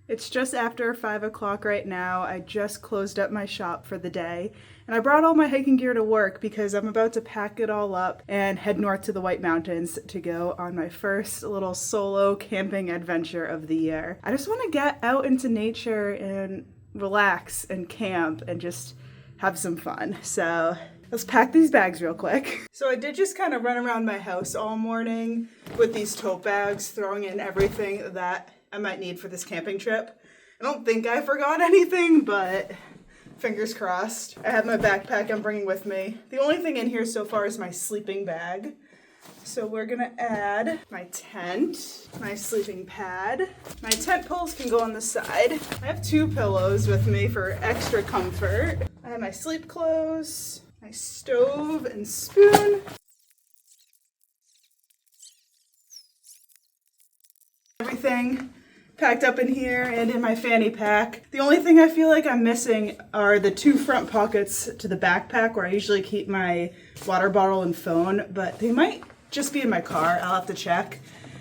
It's just after 5 o'clock right now. I just closed up my shop for the day, and I brought all my hiking gear to work because I'm about to pack it all up and head north to the White Mountains to go on my first little solo camping adventure of the year. I just want to get out into nature and relax and camp and just have some fun. So let's pack these bags real quick. So I did just kind of run around my house all morning with these tote bags, throwing in everything that I might need for this camping trip. I don't think I forgot anything, but fingers crossed. I have my backpack I'm bringing with me. The only thing in here so far is my sleeping bag. So we're gonna add my tent, my sleeping pad. My tent poles can go on the side. I have 2 pillows with me for extra comfort. I have my sleep clothes, my stove and spoon. Everything packed up in here and in my fanny pack. The only thing I feel like I'm missing are the 2 front pockets to the backpack where I usually keep my water bottle and phone, but they might just be in my car. I'll have to check.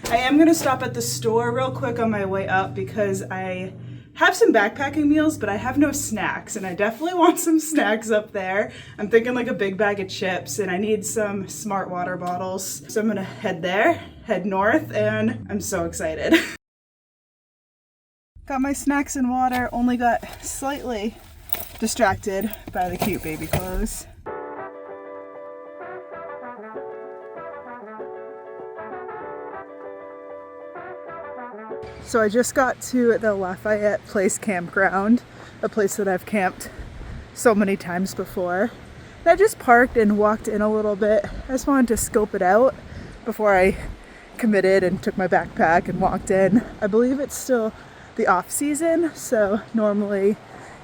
I am gonna stop at the store real quick on my way up because I have some backpacking meals, but I have no snacks, and I definitely want some snacks up there. I'm thinking like a big bag of chips, and I need some smart water bottles. So I'm gonna head there, head north, and I'm so excited. Got my snacks and water, only got slightly distracted by the cute baby clothes. So I just got to the Lafayette Place campground, a place that I've camped so many times before. And I just parked and walked in a little bit. I just wanted to scope it out before I committed and took my backpack and walked in. I believe it's still the off season, so normally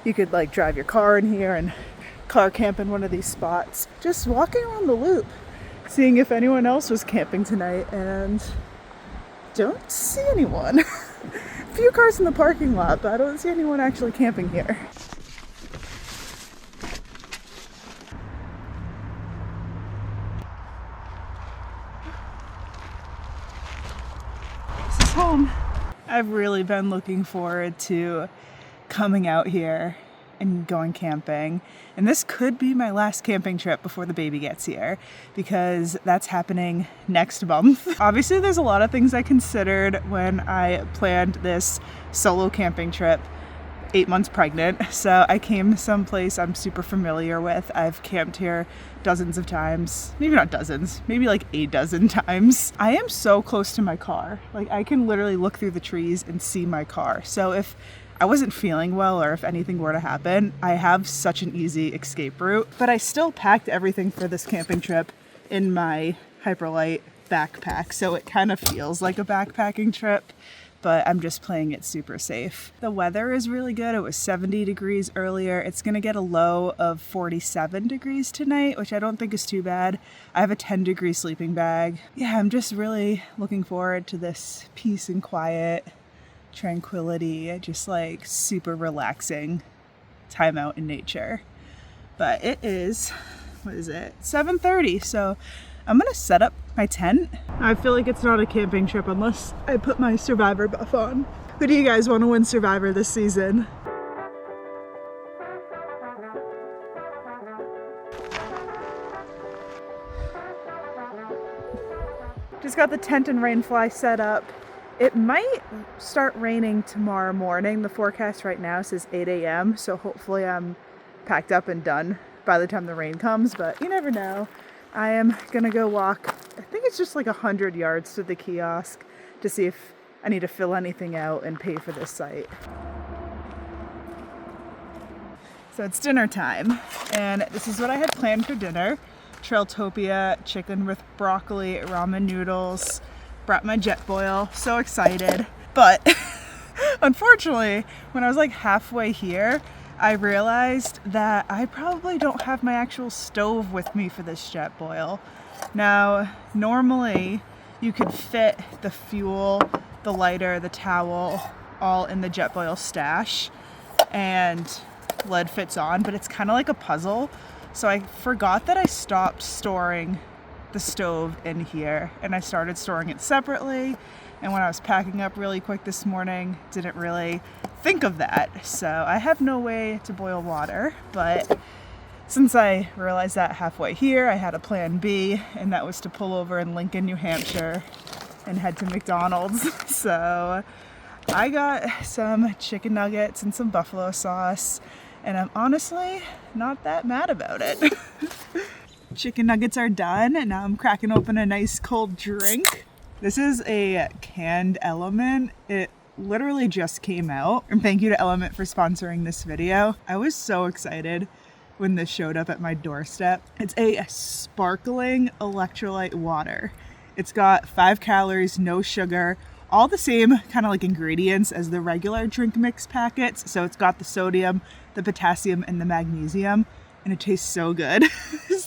you could like drive your car in here and car camp in one of these spots. Just walking around the loop, seeing if anyone else was camping tonight, and don't see anyone. A few cars in the parking lot, but I don't see anyone actually camping here. This is home. I've really been looking forward to coming out here and going camping. And this could be my last camping trip before the baby gets here, because that's happening next month. Obviously, there's a lot of things I considered when I planned this solo camping trip 8 months pregnant. So I came someplace I'm super familiar with. I've camped here dozens of times, maybe not dozens, maybe like a dozen times. I am so close to my car. Like I can literally look through the trees and see my car. So if I wasn't feeling well or if anything were to happen, I have such an easy escape route. But I still packed everything for this camping trip in my Hyperlight backpack. So it kind of feels like a backpacking trip, but I'm just playing it super safe. The weather is really good. It was 70 degrees earlier. It's gonna get a low of 47 degrees tonight, which I don't think is too bad. I have a 10-degree sleeping bag. Yeah, I'm just really looking forward to this peace and quiet, tranquility, just like super relaxing time out in nature. But it is, what is it? 7:30, so I'm gonna set up my tent. I feel like it's not a camping trip unless I put my Survivor buff on. Who do you guys want to win Survivor this season? Just got the tent and rainfly set up. It might start raining tomorrow morning. The forecast right now says 8 a.m. So hopefully I'm packed up and done by the time the rain comes, but you never know. I am gonna go walk, I think it's just like 100 yards to the kiosk to see if I need to fill anything out and pay for this site. So it's dinner time, and this is what I had planned for dinner. Trailtopia, chicken with broccoli, ramen noodles, brought my Jetboil, so excited. But unfortunately, when I was like halfway here, I realized that I probably don't have my actual stove with me for this Jetboil. Now, normally you could fit the fuel, the lighter, the towel, all in the Jetboil stash, and lid fits on, but it's kind of like a puzzle. So I forgot that I stopped storing the stove in here, and I started storing it separately. And when I was packing up really quick this morning, didn't really think of that. So I have no way to boil water, but since I realized that halfway here, I had a plan B, and that was to pull over in Lincoln, New Hampshire and head to McDonald's. So I got some chicken nuggets and some buffalo sauce, and I'm honestly not that mad about it. Chicken nuggets are done, and now I'm cracking open a nice cold drink. This is a canned Element. It literally just came out, and thank you to Element for sponsoring this video. I was so excited when this showed up at my doorstep. It's a sparkling electrolyte water. It's got 5 calories, no sugar, all the same kind of like ingredients as the regular drink mix packets. So it's got the sodium, the potassium, and the magnesium, and it tastes so good.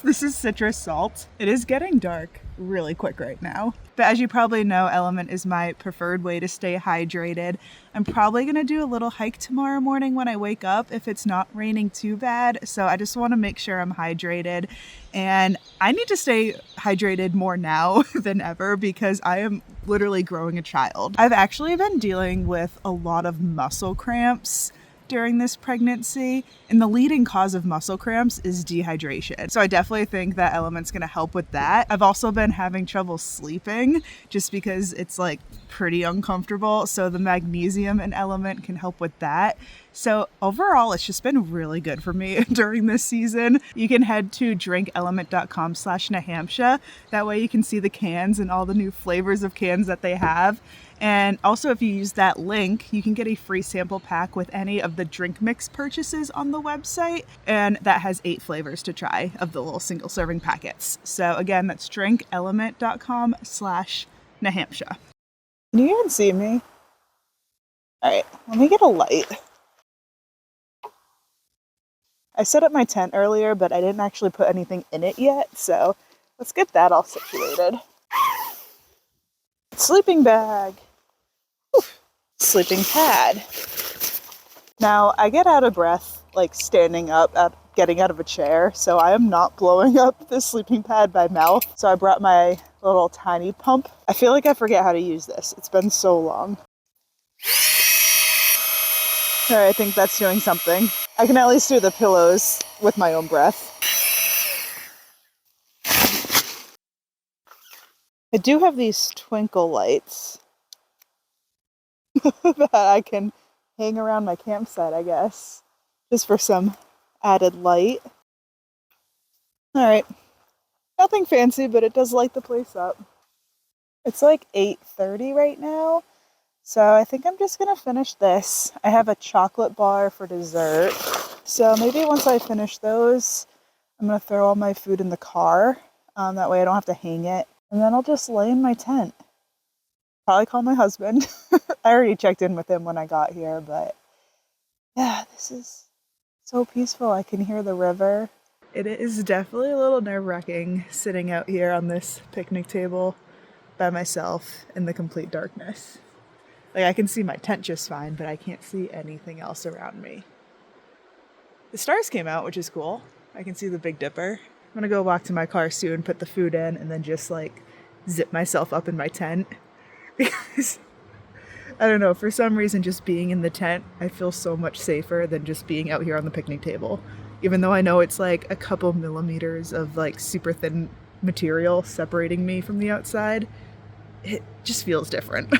This is citrus salt. It is getting dark really quick right now. But as you probably know, Element is my preferred way to stay hydrated. I'm probably gonna do a little hike tomorrow morning when I wake up if it's not raining too bad. So I just wanna make sure I'm hydrated. And I need to stay hydrated more now than ever because I am literally growing a child. I've actually been dealing with a lot of muscle cramps during this pregnancy, and the leading cause of muscle cramps is dehydration. So I definitely think that Element's gonna help with that. I've also been having trouble sleeping just because it's like pretty uncomfortable. So the magnesium in Element can help with that. So overall, it's just been really good for me during this season. You can head to drinkelement.com/Nahamsha. That way you can see the cans and all the new flavors of cans that they have. And also, if you use that link, you can get a free sample pack with any of the drink mix purchases on the website. And that has 8 flavors to try of the little single serving packets. So again, that's drinkelement.com/Nahamsha. Can you even see me? All right, let me get a light. I set up my tent earlier, but I didn't actually put anything in it yet. So let's get that all situated. Sleeping bag. Sleeping pad. Now I get out of breath like standing up, getting out of a chair, so I am not blowing up the sleeping pad by mouth. So I brought my little tiny pump. I feel like I forget how to use this. It's been so long. All right, I think that's doing something. I can at least do the pillows with my own breath. I do have these twinkle lights that I can hang around my campsite, I guess, just for some added light. All right, nothing fancy, but it does light the place up. It's like 8:30 right now, so I think I'm just gonna finish this. I have a chocolate bar for dessert, so maybe once I finish those, I'm gonna throw all my food in the car. That way I don't have to hang it, and then I'll just lay in my tent. Probably call my husband. I already checked in with him when I got here, but yeah, this is so peaceful. I can hear the river. It is definitely a little nerve-wracking sitting out here on this picnic table by myself in the complete darkness. Like, I can see my tent just fine, but I can't see anything else around me. The stars came out, which is cool. I can see the Big Dipper. I'm gonna go walk to my car soon, put the food in, and then just like zip myself up in my tent. Because, I don't know, for some reason just being in the tent, I feel so much safer than just being out here on the picnic table. Even though I know it's like a couple millimeters of like super thin material separating me from the outside, it just feels different.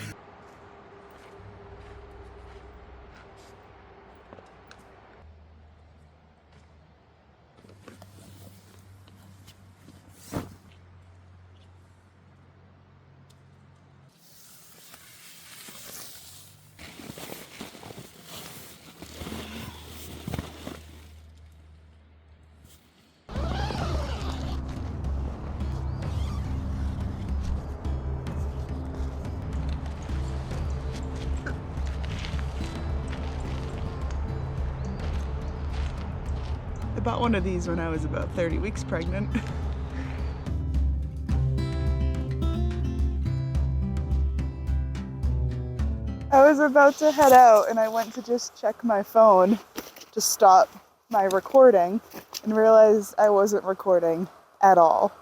I bought one of these when I was about 30 weeks pregnant. I was about to head out and I went to just check my phone to stop my recording and realized I wasn't recording at all.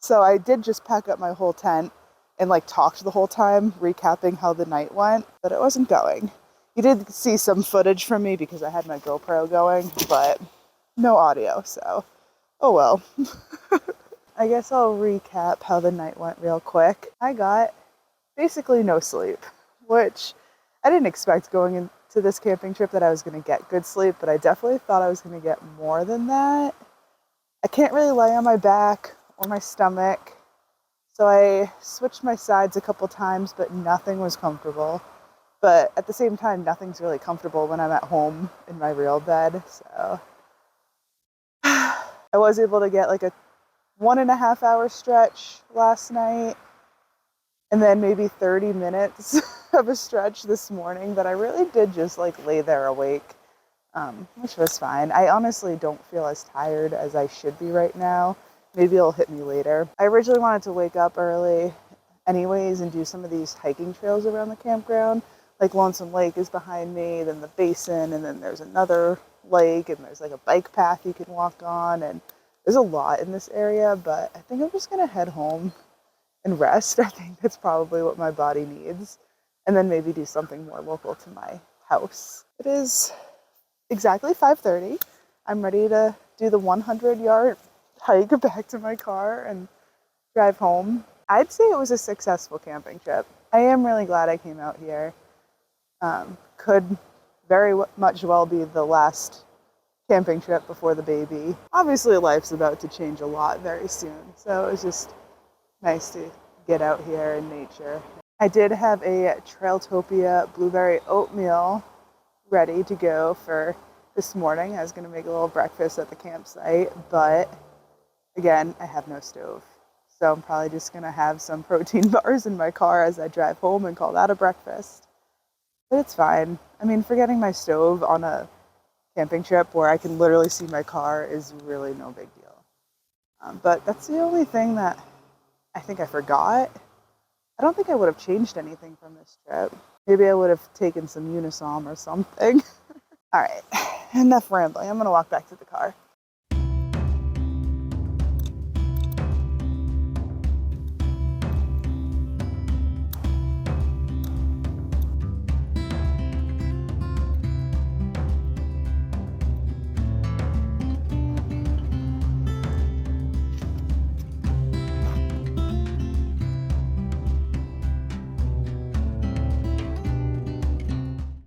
So I did just pack up my whole tent and like talked the whole time, recapping how the night went, but it wasn't going. You did see some footage from me because I had my GoPro going, but no audio, so oh well. I guess I'll recap how the night went real quick. I got basically no sleep, which I didn't expect going into this camping trip that I was going to get good sleep, but I definitely thought I was going to get more than that. I can't really lay on my back or my stomach, so I switched my sides a couple times, but nothing was comfortable. But at the same time, nothing's really comfortable when I'm at home in my real bed, so I was able to get like a 1.5 hour stretch last night, and then maybe 30 minutes of a stretch this morning, but I really did just like lay there awake, which was fine. I honestly don't feel as tired as I should be right now. Maybe it'll hit me later. I originally wanted to wake up early anyways and do some of these hiking trails around the campground. Like Lonesome Lake is behind me, then the basin, and then there's another lake, and there's like a bike path you can walk on, and there's a lot in this area, but I think I'm just gonna head home and rest. I think that's probably what my body needs, and then maybe do something more local to my house. It is exactly 5:30. I'm ready to do the 100-yard hike back to my car and drive home. I'd say it was a successful camping trip. I am really glad I came out here. Could very much well be the last camping trip before the baby. Obviously life's about to change a lot very soon, so it was just nice to get out here in nature. I did have a Trailtopia blueberry oatmeal ready to go for this morning. I was going to make a little breakfast at the campsite, but again, I have no stove. So I'm probably just going to have some protein bars in my car as I drive home and call that a breakfast. But it's fine. I mean, forgetting my stove on a camping trip where I can literally see my car is really no big deal. But that's the only thing that I think I forgot. I don't think I would have changed anything from this trip. Maybe I would have taken some Unisom or something. All right, enough rambling. I'm going to walk back to the car.